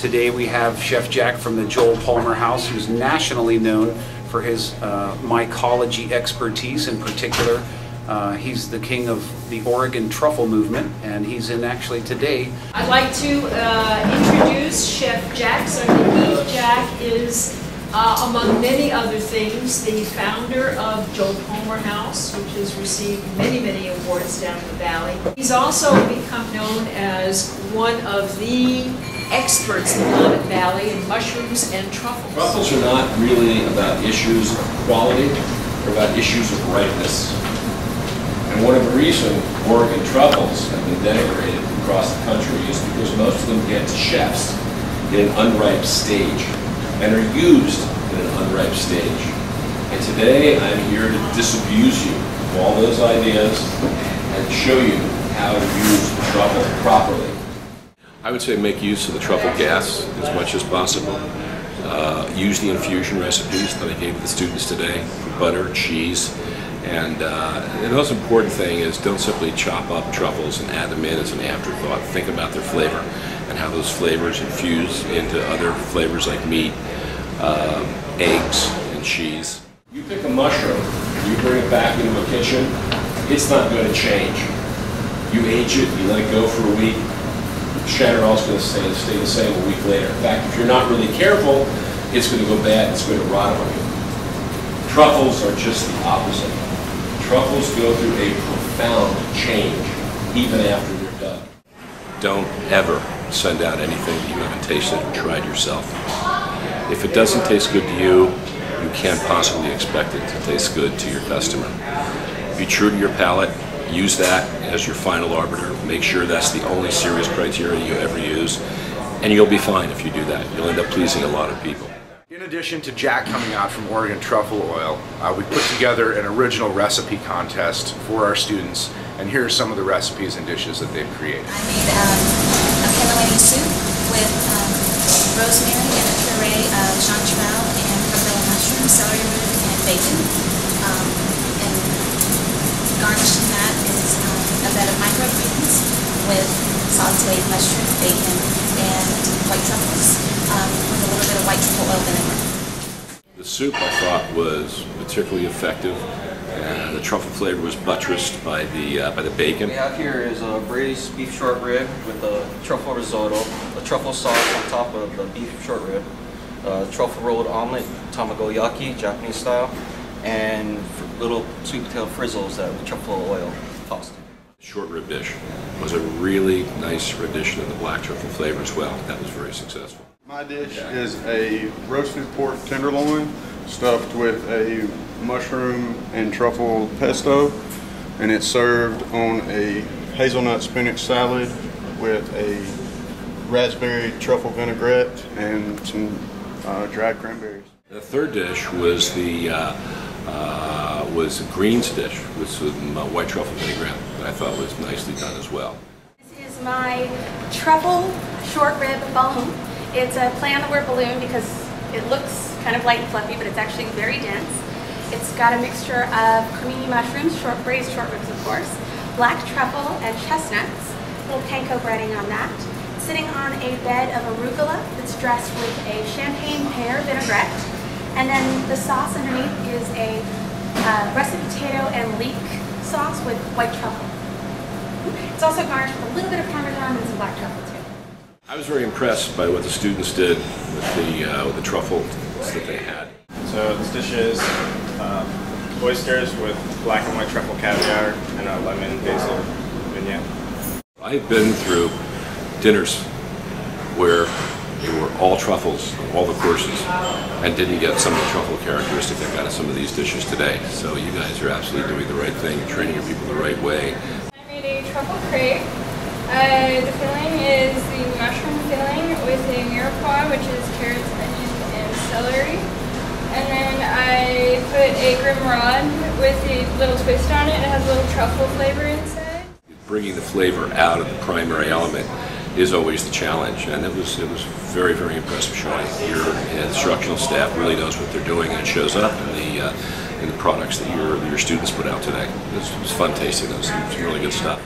Today we have Chef Jack from the Joel Palmer House, who's nationally known for his mycology expertise. In particular, he's the king of the Oregon Truffle movement, and he's in actually today. I'd like to introduce Chef Jack. So Jack is, among many other things, the founder of Joel Palmer House, which has received many, many awards down in the valley. He's also become known as one of the experts in the Willamette Valley in mushrooms and truffles. Truffles are not really about issues of quality, they're about issues of ripeness. And one of the reasons Oregon truffles have been denigrated across the country is because most of them get to chefs in an unripe stage and are used in an unripe stage. And today I'm here to disabuse you of all those ideas and show you how to use the truffle properly. I would say make use of the truffle gas as much as possible. Use the infusion recipes that I gave the students today for butter, cheese, and the most important thing is don't simply chop up truffles and add them in as an afterthought. Think about their flavor and how those flavors infuse into other flavors like meat, eggs, and cheese. You pick a mushroom, you bring it back into a kitchen, it's not going to change. You age it, you let it go for a week, Shatterall's going to stay the same a week later. In fact, if you're not really careful, it's going to go bad, it's going to rot on you. Truffles are just the opposite. Truffles go through a profound change, even after they're done. Don't ever send out anything that you haven't tasted or tried yourself. If it doesn't taste good to you, you can't possibly expect it to taste good to your customer. Be true to your palate. Use that as your final arbiter. Make sure that's the only serious criteria you ever use, and you'll be fine if you do that. You'll end up pleasing a lot of people. In addition to Jack coming out from Oregon Truffle Oil, we put together an original recipe contest for our students, and here are some of the recipes and dishes that they've created. I made a Culinary soup with rosemary and a puree of chanterelle and portobello mushrooms, celery root, and bacon. Garnishing that is a bed of microgreens with sauteed mushrooms, bacon, and white truffles with a little bit of white truffle oil vinegar. The soup I thought was particularly effective, and the truffle flavor was buttressed by the bacon. What we have here is a braised beef short rib with a truffle risotto, a truffle sauce on top of the beef short rib, truffle rolled omelet, tamagoyaki, Japanese style, and little sweet potato frizzles that with truffle oil tossed. Short rib dish was a really nice rendition of the black truffle flavor as well. That was very successful. My dish is a roasted pork tenderloin stuffed with a mushroom and truffle pesto, and it's served on a hazelnut spinach salad with a raspberry truffle vinaigrette and some dried cranberries. The third dish was the was a greens dish with some white truffle vinaigrette that I thought was nicely done as well. This is my truffle short rib balloon. It's a play on the word balloon because it looks kind of light and fluffy, but it's actually very dense. It's got a mixture of cremini mushrooms, braised short ribs of course, black truffle and chestnuts, a little panko breading on that, sitting on a bed of arugula that's dressed with a champagne pear vinaigrette, and then the sauce underneath is a russet potato and leek sauce with white truffle. It's also garnished with a little bit of parmesan and some black truffle too. I was very impressed by what the students did with the truffles that they had. So this dish is oysters with black and white truffle caviar and a lemon basil vignette. I've been through dinners where they were all truffles, all the courses, and didn't get some of the truffle characteristics I got of some of these dishes today. So you guys are absolutely doing the right thing, you're training your people the right way. I made a truffle crepe. The filling is the mushroom filling with a mirepoix, which is carrots, onions, and celery. And then I put a grimrod with a little twist on it. It has a little truffle flavor inside. Bringing the flavor out of the primary element is always the challenge, and it was very, very impressive showing. Your instructional staff really knows what they're doing, and it shows up in the products that your students put out today. It was fun tasting those. It was really good stuff.